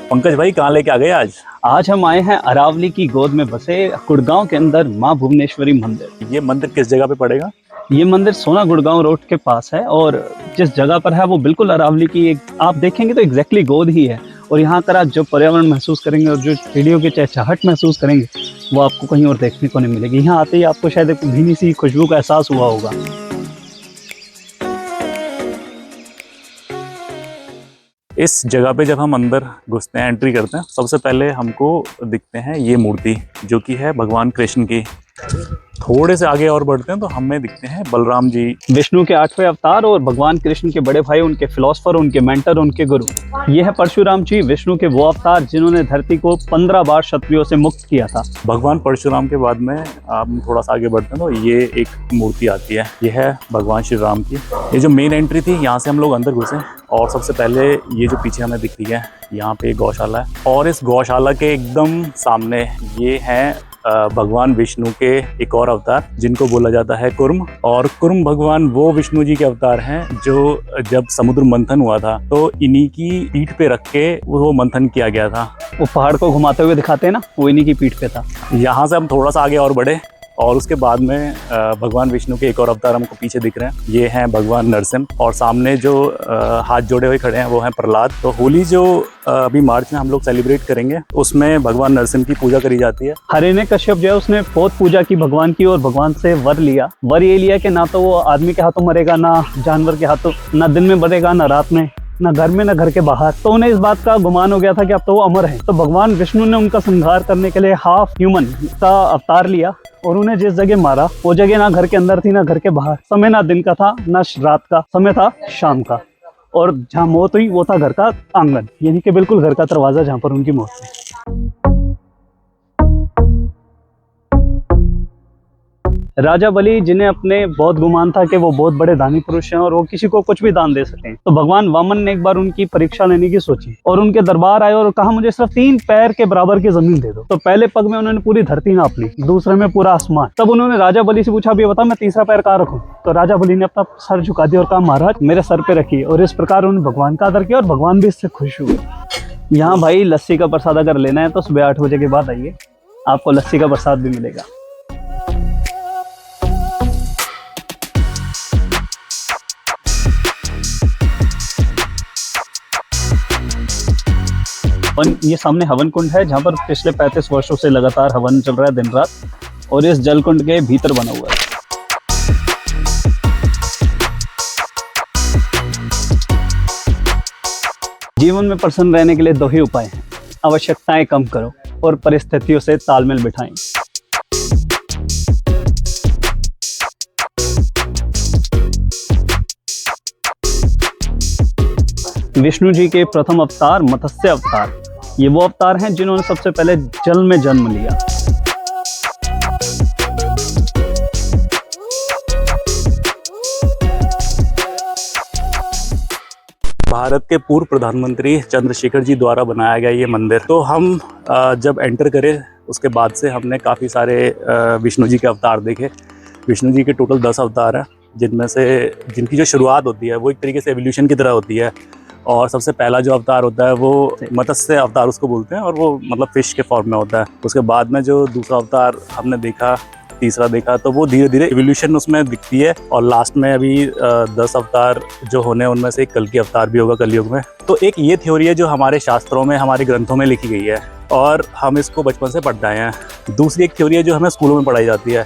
पंकज भाई कहाँ लेके आ गए आज? आज हम आए हैं अरावली की गोद में बसे गुड़गांव के अंदर माँ भुवनेश्वरी मंदिर। ये मंदिर किस जगह पे पड़ेगा? ये मंदिर सोना गुड़गांव रोड के पास है और जिस जगह पर है वो बिल्कुल अरावली की एक आप देखेंगे तो एग्जैक्टली गोद ही है। और यहाँ कर आप जो पर्यावरण महसूस करेंगे और जो चिड़ियों की चहचहाहट महसूस करेंगे वो आपको कहीं और देखने को नहीं मिलेगी। यहाँ आते ही आपको शायद एक भीनी सी खुशबू का एहसास हुआ होगा। इस जगह पे जब हम अंदर घुसते हैं, एंट्री करते हैं, सबसे पहले हमको दिखते हैं ये मूर्ति जो कि है भगवान कृष्ण की। थोड़े से आगे और बढ़ते हैं तो हमें दिखते हैं बलराम जी, विष्णु के 8वें अवतार और भगवान कृष्ण के बड़े भाई, उनके फिलोसफर, उनके मेंटर, उनके गुरु। ये है परशुराम जी, विष्णु के वो अवतार जिन्होंने धरती को 15 बार क्षत्रियों से मुक्त किया था। भगवान परशुराम के बाद में आप थोड़ा सा आगे बढ़ते हैं तो ये एक मूर्ति आती है, ये है भगवान श्री राम की। ये जो मेन एंट्री थी यहाँ से हम लोग अंदर घुसे और सबसे पहले ये जो पीछे हमें दिख रही है यहाँ पे एक गौशाला है और इस गौशाला के एकदम सामने ये है भगवान विष्णु के एक और अवतार जिनको बोला जाता है कुर्म। और कुर्म भगवान वो विष्णु जी के अवतार हैं जो जब समुद्र मंथन हुआ था तो इन्हीं की पीठ पे रख के वो मंथन किया गया था। वो पहाड़ को घुमाते हुए दिखाते हैं ना, वो इन्हीं की पीठ पे था। यहाँ से हम थोड़ा सा आगे और बढ़े और उसके बाद में भगवान विष्णु के एक और अवतार हमको पीछे दिख रहे हैं, ये हैं भगवान नरसिंह। और सामने जो हाथ जोड़े हुए खड़े हैं वो हैं प्रहलाद। तो होली जो अभी मार्च में हम लोग सेलिब्रेट करेंगे उसमें भगवान नरसिंह की पूजा करी जाती है। हिरण्यकश्यप जो है उसने बहुत पूजा की भगवान की और भगवान से वर लिया। वर ये लिया कि ना तो वो आदमी के हाथों मरेगा, ना जानवर के हाथों, ना दिन में मरेगा ना रात में, ना घर में ना घर के बाहर। तो उन्हें इस बात का गुमान हो गया था कि अब तो वो अमर है। तो भगवान विष्णु ने उनका संहार करने के लिए हाफ ह्यूमन का अवतार लिया और उन्हें जिस जगह मारा वो जगह ना घर के अंदर थी ना घर के बाहर। समय ना दिन का था ना रात का, समय था शाम का। और जहाँ मौत हुई वो था घर का आंगन, यानी कि बिल्कुल घर का दरवाजा जहाँ पर उनकी मौत हुई। राजा बलि, जिन्हें अपने बहुत गुमान था कि वो बहुत बड़े दानी पुरुष हैं और वो किसी को कुछ भी दान दे सकें, तो भगवान वामन ने एक बार उनकी परीक्षा लेने की सोची और उनके दरबार आए और कहा मुझे सिर्फ 3 पैर के बराबर की जमीन दे दो। तो पहले पग में उन्होंने पूरी धरती नाप ली, दूसरे में पूरा आसमान। तब उन्होंने राजा बलि से पूछा भी बता मैं तीसरा पैर कहाँ रखूं? तो राजा बलि ने अपना सर झुका दिया और कहा महाराज मेरे सर पे रखिए। और इस प्रकार उन्होंने भगवान का आदर किया और भगवान भी इससे खुश हुए। यहाँ भाई लस्सी का प्रसाद अगर लेना है तो सुबह 8 बजे के बाद आइए, आपको लस्सी का प्रसाद भी मिलेगा। ये सामने हवन कुंड है जहाँ पर पिछले 35 वर्षों से लगातार हवन चल रहा है दिन रात और इस जल कुंड के भीतर बना हुआ है। जीवन में प्रसन्न रहने के लिए 2 ही उपाय हैं, आवश्यकताएं कम करो और परिस्थितियों से तालमेल बिठाएं। विष्णु जी के प्रथम अवतार मत्स्य अवतार, ये वो अवतार हैं जिन्होंने सबसे पहले जल में जन्म लिया। भारत के पूर्व प्रधानमंत्री चंद्रशेखर जी द्वारा बनाया गया ये मंदिर। तो हम जब एंटर करे उसके बाद से हमने काफ़ी सारे विष्णु जी के अवतार देखे। विष्णु जी के टोटल 10 अवतार हैं जिनमें से जिनकी जो शुरुआत होती है वो एक तरीके से एवोल्यूशन की तरह होती है। और सबसे पहला जो अवतार होता है वो मत्स्य अवतार उसको बोलते हैं और वो मतलब फिश के फॉर्म में होता है। उसके बाद में जो दूसरा अवतार हमने देखा, तीसरा देखा, तो वो धीरे धीरे एवोल्यूशन उसमें दिखती है। और लास्ट में अभी 10 अवतार जो होने उनमें से एक कल्कि अवतार भी होगा कलयुग में। तो एक ये थ्योरी है जो हमारे शास्त्रों में, हमारे ग्रंथों में लिखी गई है और हम इसको बचपन से पढ़ते आए हैं। दूसरी एक थ्योरी है जो हमें स्कूलों में पढ़ाई जाती है,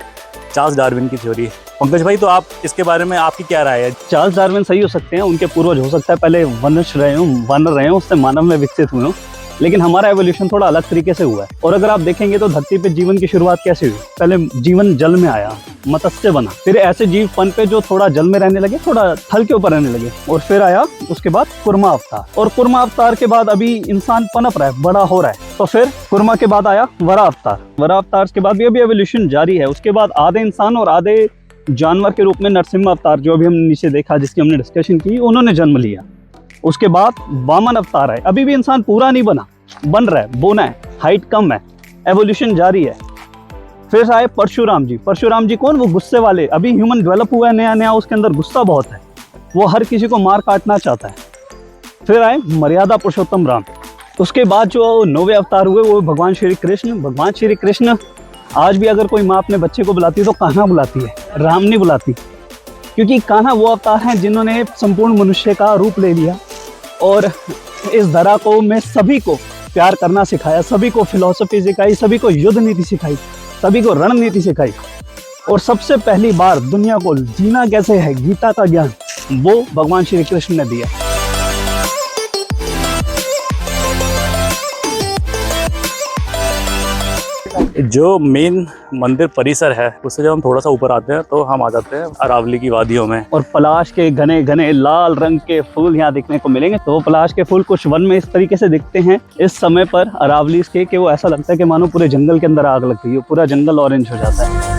चार्ल्स डार्विन की थ्योरी। पंकज भाई तो आप इसके बारे में आपकी क्या राय है? चार्ल्स डार्विन सही हो सकते हैं, उनके पूर्वज हो सकता है पहले वानर रहे हों, उससे मानव में विकसित हुए हों, लेकिन हमारा एवोल्यूशन थोड़ा अलग तरीके से हुआ है। और अगर आप देखेंगे तो धरती पे जीवन की शुरुआत कैसे हुई? पहले जीवन जल में आया, मत्स्य बना, फिर ऐसे जीव पन पे जो थोड़ा जल में रहने लगे, थोड़ा थल के ऊपर रहने लगे, और फिर आया उसके बाद कुर्मा अवतार। और कुर्मा अवतार के बाद अभी इंसान पनप रहा है, बड़ा हो रहा है, तो फिर कुर्मा के बाद आया वरा अवतार। वरा अवतार के बाद भी अभी एवोल्यूशन जारी है। उसके बाद आधे इंसान और आधे जानवर के रूप में नरसिम्हा अवतार, जो अभी हमने नीचे देखा जिसकी हमने डिस्कशन की, उन्होंने जन्म लिया। उसके बाद वामन अवतार है, अभी भी इंसान पूरा नहीं बना, बन रहा है, बोना है, हाइट कम है, एवोल्यूशन जारी है। फिर आए परशुराम जी। परशुराम जी कौन? वो गुस्से वाले, अभी ह्यूमन डेवलप हुआ है नया नया, उसके अंदर गुस्सा बहुत है, वो हर किसी को मार काटना चाहता है। फिर आए मर्यादा पुरुषोत्तम राम, उसके बाद जो नौवे अवतार हुए वो भगवान श्री कृष्ण। भगवान श्री कृष्ण आज भी अगर कोई माँ अपने बच्चे को बुलाती है तो कान्हा बुलाती है, राम नहीं बुलाती, क्योंकि कान्हा वो अवतार हैं जिन्होंने संपूर्ण मनुष्य का रूप ले लिया और इस धरा को में सभी को प्यार करना सिखाया, सभी को फिलॉसफी सिखाई, सभी को युद्ध नीति सिखाई, सभी को रणनीति सिखाई और सबसे पहली बार दुनिया को जीना कैसे है, गीता का ज्ञान वो भगवान श्री कृष्ण ने दिया। जो मेन मंदिर परिसर है उससे जब हम थोड़ा सा ऊपर आते हैं तो हम आ जाते हैं अरावली की वादियों में, और पलाश के घने घने लाल रंग के फूल यहाँ दिखने को मिलेंगे। तो पलाश के फूल कुछ वन में इस तरीके से दिखते हैं इस समय पर अरावली के कि वो ऐसा लगता है कि मानो पूरे जंगल के अंदर आग लग गई हो, पूरा जंगल ऑरेंज हो जाता है।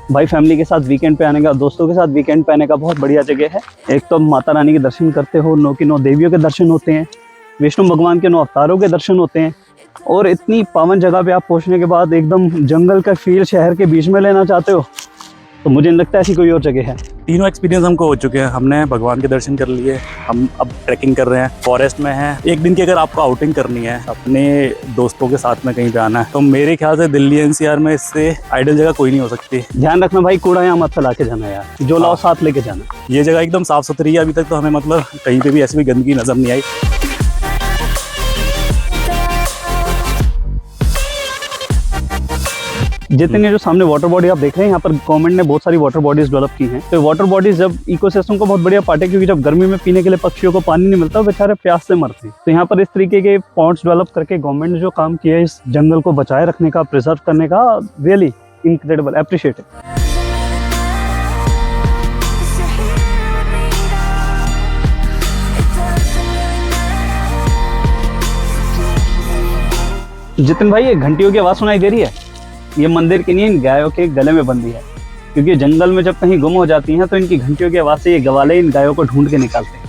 भाई फैमिली के साथ वीकेंड पे आने का, दोस्तों के साथ वीकेंड पे आने का बहुत बढ़िया जगह है। एक तो माता रानी के दर्शन करते हो, 9 की 9 देवियों के दर्शन होते हैं, विष्णु भगवान के 9 अवतारों के दर्शन होते हैं और इतनी पावन जगह पे आप पहुंचने के बाद एकदम जंगल का फील शहर के बीच में लेना चाहते हो तो मुझे नहीं लगता ऐसी कोई और जगह है। तीनों एक्सपीरियंस हमको हो चुके हैं। हमने भगवान के दर्शन कर लिए, हम अब ट्रैकिंग कर रहे हैं, फॉरेस्ट में हैं। एक दिन की अगर आपको आउटिंग करनी है, अपने दोस्तों के साथ में कहीं पे आना है, तो मेरे ख्याल से दिल्ली एनसीआर में इससे आइडियल जगह कोई नहीं हो सकती। ध्यान रखना भाई, कूड़ा यहाँ मत फैला के जाना यार, जो लाओ साथ लेके जाना। ये जगह एकदम साफ सुथरी है, अभी तक तो हमें मतलब कहीं पे भी ऐसी कोई गंदगी नजर नहीं आई। जितने जो सामने वाटर बॉडी आप देख रहे हैं, यहाँ पर गवर्नमेंट ने बहुत सारी वाटर बॉडीज डेवलप की हैं। तो वाटर बॉडीज जब इकोसिस्टम का बहुत बढ़िया पार्ट है, क्योंकि जब गर्मी में पीने के लिए पक्षियों को पानी नहीं मिलता, बेचारे प्यास से मरते हैं। तो यहाँ पर इस तरीके के पॉन्ड्स डेवलप करके गवर्नमेंट ने जो काम किया है इस जंगल को बचाए रखने का, प्रिजर्व करने का, रियली इनक्रेडिबल, अप्रिशिएट। जितिन भाई, ये घंटियों की आवाज सुनाई दे रही है, ये मंदिर की नहीं, इन गायों के गले में बंधी है, क्योंकि जंगल में जब कहीं गुम हो जाती हैं तो इनकी घंटियों की आवाज से ये गवाले इन गायों को ढूंढ के निकालते हैं।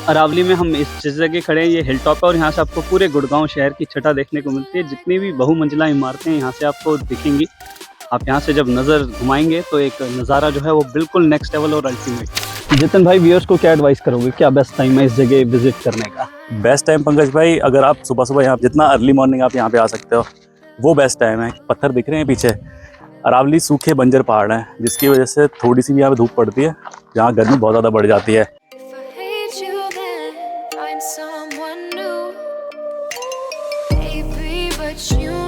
अरावली में हम इस जिस जगह खड़े हैं ये हिल टॉप है और यहाँ से आपको पूरे गुड़गांव शहर की छटा देखने को मिलती है। जितनी भी बहुमंजिला इमारतें हैं यहाँ से आपको दिखेंगी। आप यहाँ से जब नज़र घुमाएंगे तो एक नज़ारा जो है वो बिल्कुल नेक्स्ट लेवल और अल्टीमेट। जितिन भाई, व्यूअर्स को क्या एडवाइस करोगे, क्या बेस्ट टाइम है इस जगह विजिट करने का? बेस्ट टाइम पंकज भाई, अगर आप सुबह सुबह यहाँ जितना अर्ली मॉर्निंग आप यहाँ पे आ सकते हो वो बेस्ट टाइम है। पत्थर दिख रहे हैं पीछे, अरावली सूखे बंजर पहाड़ हैं, जिसकी वजह से थोड़ी सी भी यहाँ पे धूप पड़ती है, यहाँ गर्मी बहुत ज़्यादा बढ़ जाती है। Someone new, baby, but you